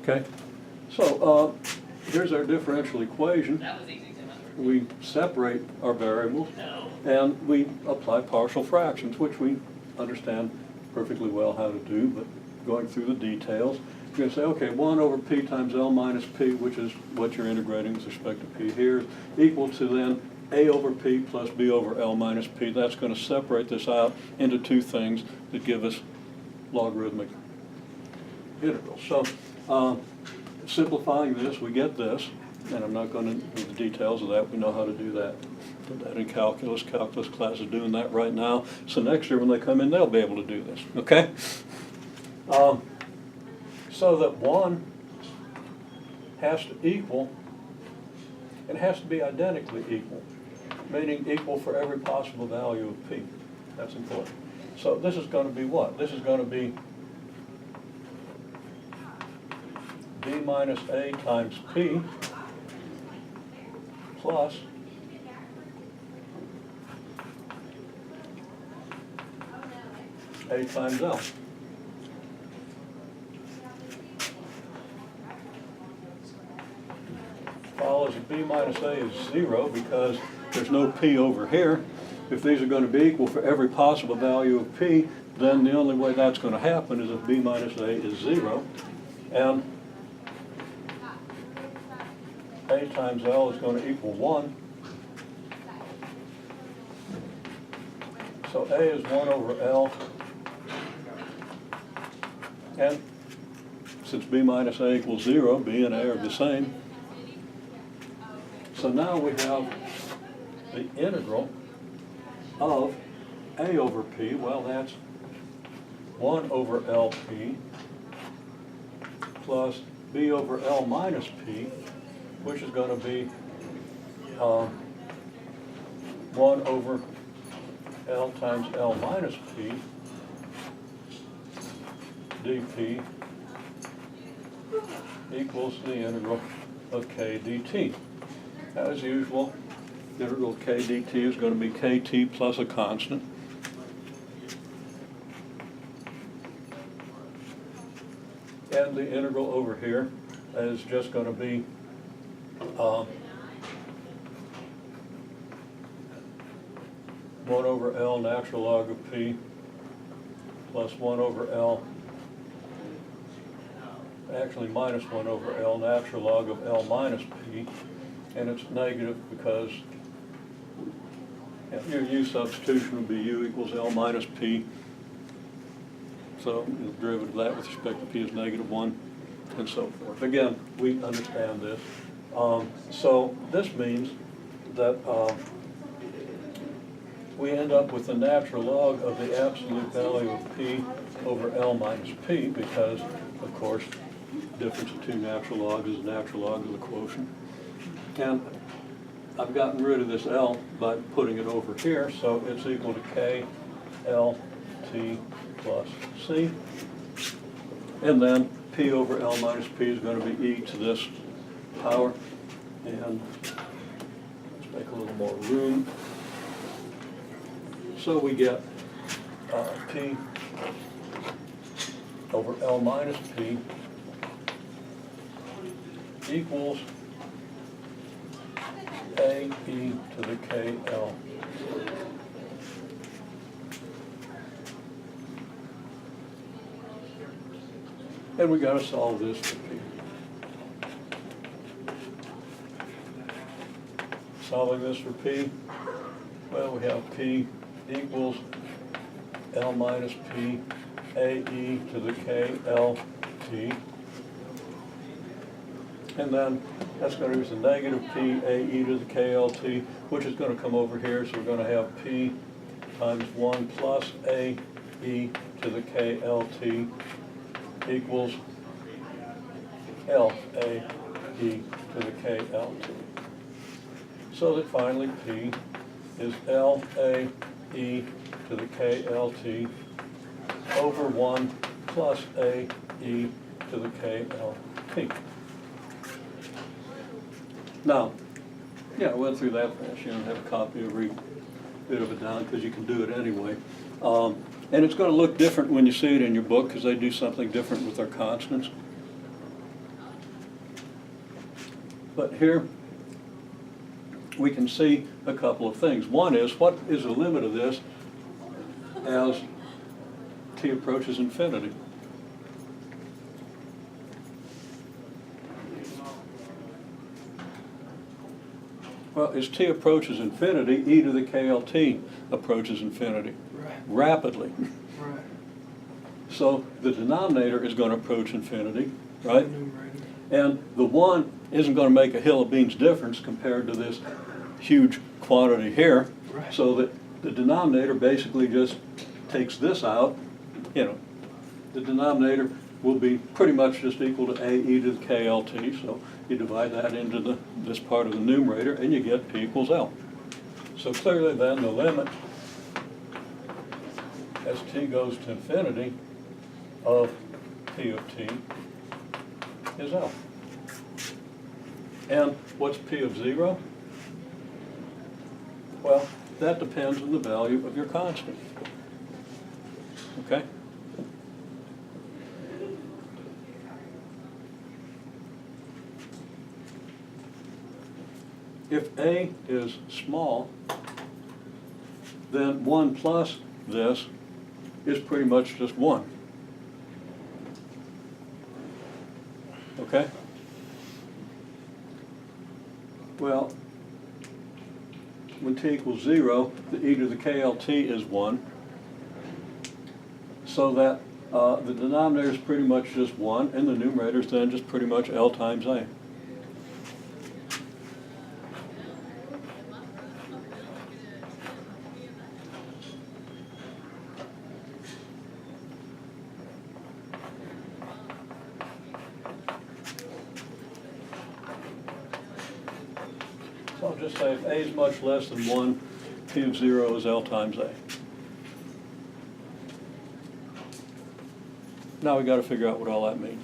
Okay, so here's our differential equation. We separate our variables and we apply partial fractions, which we understand perfectly well how to do, but going through the details, you're going to say, okay, 1 over p times L minus p, which is what you're integrating with respect to p here, equal to then a over p plus b over L minus p. That's going to separate this out into two things that give us logarithmic integrals. So simplifying this, we get this, and I'm not going to do the details of that. We know how to do that. Put that in calculus. Calculus class is doing that right now. So next year when they come in, they'll be able to do this, okay? So that 1 has to equal, it has to be identically equal, meaning equal for every possible value of p. That's important. So this is going to be what? This is going to be b minus a times p plus a times L. Follows that b minus a is 0 because there's no p over here. If these are going to be equal for every possible value of p, then the only way that's going to happen is if b minus a is 0. And a times L is going to equal 1. So a is 1 over L. And since b minus a equals 0, b and a are the same. So now we have the integral of a over p. Well, that's 1 over LP plus b over L minus p, which is going to be 1 over L times L minus p dp equals the integral of k dt. As usual, the integral of k dt is going to be kt plus a constant. And the integral over here is just going to be 1 over L natural log of p plus 1 over L, actually minus 1 over L natural log of L minus p, and it's negative because your u substitution would be u equals L minus p. So the derivative of that with respect to p is -1, and so forth. Again, we understand this. So this means that we end up with the natural log of the absolute value of p over L minus p because, of course, the difference of two natural logs is the natural log of the quotient. And I've gotten rid of this L by putting it over here, so it's equal to K L T plus C. And then P over L minus P is going to be e to this power. And let's make a little more room. So we get P over L minus P equals A e to the K L. And we got to solve this for P. Solving this for P, well, we have P equals L minus P A e to the K L T. And then that's going to be a negative P A e to the K L T, which is going to come over here. So we're going to have P times 1 plus A e to the K L T equals L A e to the K L T. So that finally P is L A e to the K L T over 1 plus A e to the K L T. Now, yeah, I went through that fast. You don't have a copy of every bit of it down because you can do it anyway. And it's going to look different when you see it in your book because they do something different with their constants. But here we can see a couple of things. One is, what is the limit of this as t approaches infinity? Well, as t approaches infinity, e to the KLT approaches infinity rapidly. Right. So the denominator is going to approach infinity, right? And the 1 isn't going to make a hill of beans difference compared to this huge quantity here. Right. So that the denominator basically just takes this out. You know, the denominator will be pretty much just equal to a e to the KLT. So you divide that into this part of the numerator and you get p equals L. So clearly then the limit as t goes to infinity of p of t is L. And what's p of 0? Well, that depends on the value of your constant. Okay? If a is small, then 1 plus this is pretty much just 1. Okay? Well, when t equals 0, the e to the KLT is 1. So that the denominator is pretty much just 1, and the numerator is then just pretty much L times A. So I'll just say if A is much less than 1, P of 0 is L times A. Now we've got to figure out what all that means.